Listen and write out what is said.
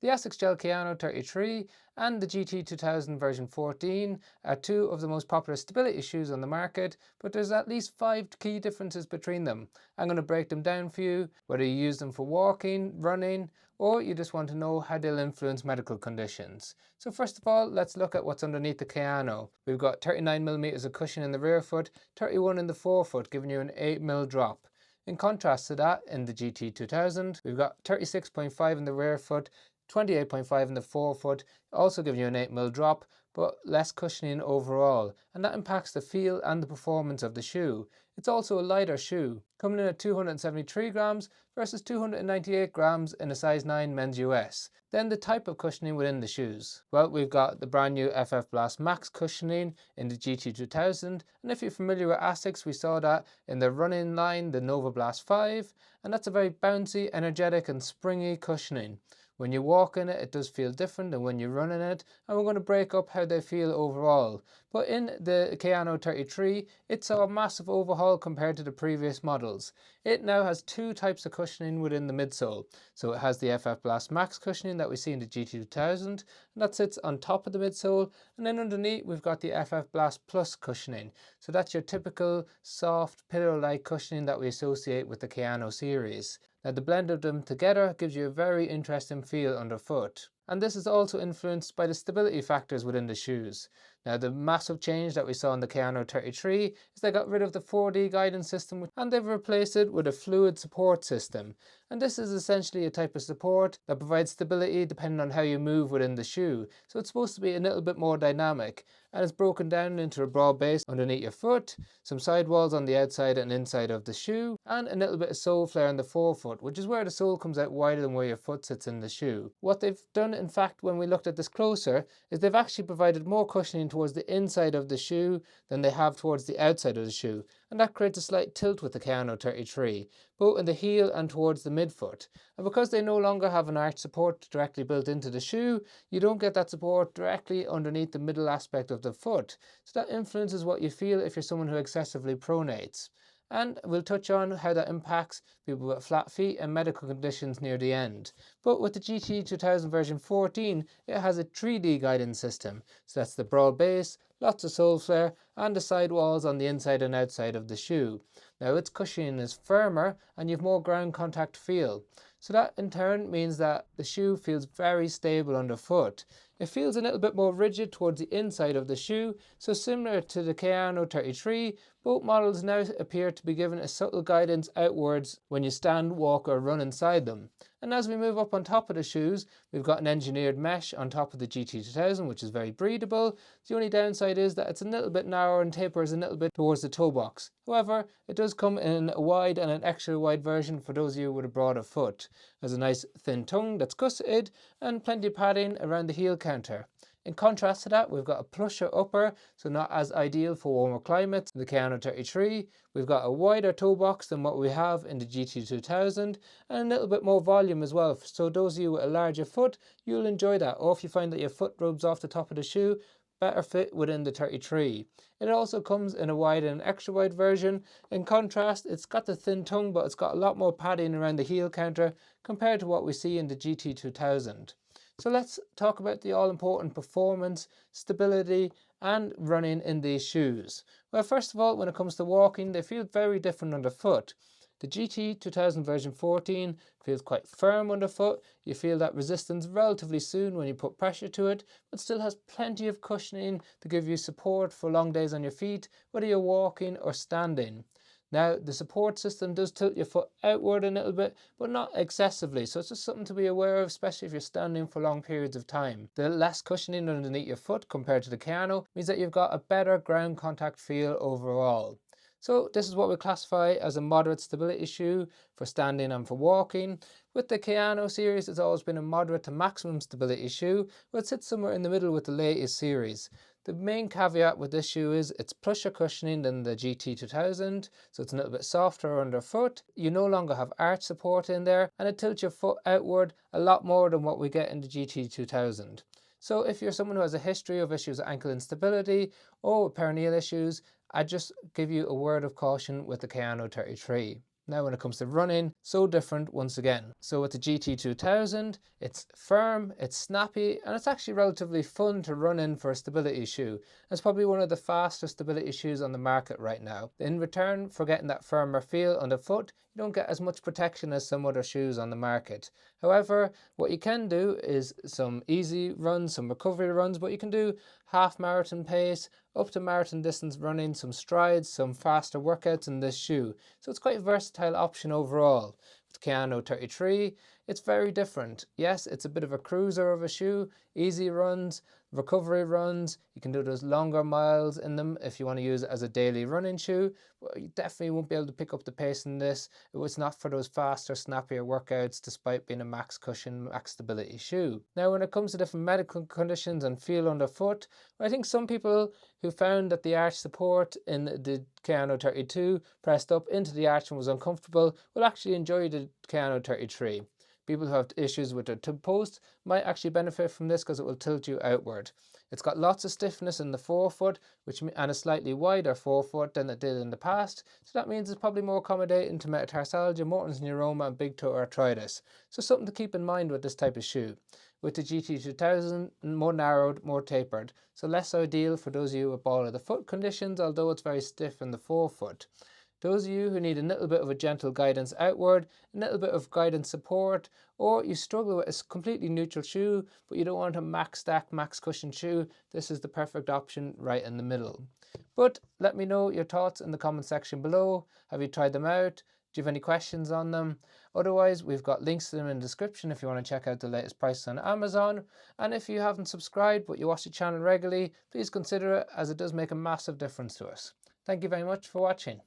The ASICS Gel-Kayano 33 and the GT-2000 version 14 are two of the most popular stability shoes on the market, but there's at least 5 key differences between them. I'm going to break them down for you, whether you use them for walking, running, or you just want to know how they'll influence medical conditions. So first of all, let's look at what's underneath the Kayano. We've got 39mm of cushion in the rear foot, 31 in the forefoot, giving you an 8mm drop. In contrast to that, in the GT-2000, we've got 36.5 in the rear foot, 28.5 in the forefoot, also giving you an 8mm drop, but less cushioning overall, and that impacts the feel and the performance of the shoe. It's also a lighter shoe, coming in at 273 grams versus 298 grams in a size 9 men's US. Then the type of cushioning within the shoes. Well, we've got the brand new FF Blast Max cushioning in the GT-2000, and if you're familiar with ASICS, we saw that in the running line, the Nova Blast 5, and that's a very bouncy, energetic and springy cushioning. When you walk in it, it does feel different than when you run in it, and we're going to break up how they feel overall. But in the Kayano 33, it saw a massive overhaul compared to the previous models. It now has 2 types of cushioning within the midsole. So it has the FF Blast Max cushioning that we see in the GT-2000, and that sits on top of the midsole, and then underneath we've got the FF Blast Plus cushioning. So that's your typical soft pillow-like cushioning that we associate with the Kayano series. Now the blend of them together gives you a very interesting feel underfoot. And this is also influenced by the stability factors within the shoes. Now the massive change that we saw in the Kayano 33 is they got rid of the 4D guidance system and they've replaced it with a fluid support system. And this is essentially a type of support that provides stability depending on how you move within the shoe. So it's supposed to be a little bit more dynamic, and it's broken down into a broad base underneath your foot, some sidewalls on the outside and inside of the shoe, and a little bit of sole flare in the forefoot, which is where the sole comes out wider than where your foot sits in the shoe. What they've done, in fact, when we looked at this closer, is they've actually provided more cushioning towards the inside of the shoe than they have towards the outside of the shoe, and that creates a slight tilt with the Kayano 33, both in the heel and towards the midfoot. And because they no longer have an arch support directly built into the shoe, you don't get that support directly underneath the middle aspect of the foot, so that influences what you feel if you're someone who excessively pronates. And we'll touch on how that impacts people with flat feet and medical conditions near the end. But with the GT-2000 version 14, it has a 3D guidance system. So that's the broad base, lots of sole flare, and the sidewalls on the inside and outside of the shoe. Now its cushioning is firmer and you have more ground contact feel. So that in turn means that the shoe feels very stable underfoot. It feels a little bit more rigid towards the inside of the shoe, so similar to the Kayano 33, both models now appear to be given a subtle guidance outwards when you stand, walk or run inside them. And as we move up on top of the shoes, we've got an engineered mesh on top of the GT-2000, which is very breathable. The only downside is that it's a little bit narrower and tapers a little bit towards the toe box. However, it does come in a wide and an extra wide version for those of you with a broader foot. There's a nice thin tongue that's gusseted and plenty of padding around the heel counter. In contrast to that, we've got a plusher upper, so not as ideal for warmer climates in the Kayano 33. We've got a wider toe box than what we have in the GT-2000, and a little bit more volume as well. So those of you with a larger foot, you'll enjoy that. Or if you find that your foot rubs off the top of the shoe, better fit within the 33. It also comes in a wide and extra wide version. In contrast, it's got the thin tongue, but it's got a lot more padding around the heel counter compared to what we see in the GT-2000. So let's talk about the all-important performance, stability and running in these shoes. Well, first of all, when it comes to walking, they feel very different underfoot. The GT-2000 version 14 feels quite firm underfoot. You feel that resistance relatively soon when you put pressure to it, but still has plenty of cushioning to give you support for long days on your feet, whether you're walking or standing. Now, the support system does tilt your foot outward a little bit, but not excessively, so it's just something to be aware of, especially if you're standing for long periods of time. The less cushioning underneath your foot compared to the Kayano means that you've got a better ground contact feel overall. So this is what we classify as a moderate stability shoe for standing and for walking. With the Kayano series, it's always been a moderate to maximum stability shoe, but it sits somewhere in the middle with the latest series. The main caveat with this shoe is it's plusher cushioning than the GT-2000, so it's a little bit softer underfoot. You no longer have arch support in there, and it tilts your foot outward a lot more than what we get in the GT-2000. So if you're someone who has a history of issues with ankle instability or with perineal issues, I just give you a word of caution with the Kayano 33. Now when it comes to running, so different once again. So with the GT-2000, it's firm, it's snappy, and it's actually relatively fun to run in for a stability shoe. It's probably one of the fastest stability shoes on the market right now. In return for getting that firmer feel on the foot, you don't get as much protection as some other shoes on the market. However, what you can do is some easy runs, some recovery runs, but you can do half marathon pace, up to marathon distance running, some strides, some faster workouts in this shoe. So it's quite a versatile option overall. With Kayano 33, it's very different. Yes, it's a bit of a cruiser of a shoe, easy runs, recovery runs. You can do those longer miles in them if you want to use it as a daily running shoe. But you definitely won't be able to pick up the pace in this. It was not for those faster, snappier workouts despite being a max cushion, max stability shoe. Now when it comes to different medical conditions and feel underfoot, I think some people who found that the arch support in the Kayano 32 pressed up into the arch and was uncomfortable will actually enjoy the Kayano 33. People who have issues with their tib post might actually benefit from this because it will tilt you outward. It's got lots of stiffness in the forefoot and a slightly wider forefoot than it did in the past, so that means it's probably more accommodating to metatarsalgia, Morton's neuroma and big toe arthritis. So something to keep in mind with this type of shoe. With the GT-2000, more narrowed, more tapered, so less ideal for those of you with ball of the foot conditions, although it's very stiff in the forefoot. Those of you who need a little bit of a gentle guidance outward, a little bit of guidance support, or you struggle with a completely neutral shoe, but you don't want a max stack, max cushion shoe, this is the perfect option right in the middle. But let me know your thoughts in the comment section below. Have you tried them out? Do you have any questions on them? Otherwise, we've got links to them in the description if you want to check out the latest prices on Amazon. And if you haven't subscribed but you watch the channel regularly, please consider it, as it does make a massive difference to us. Thank you very much for watching.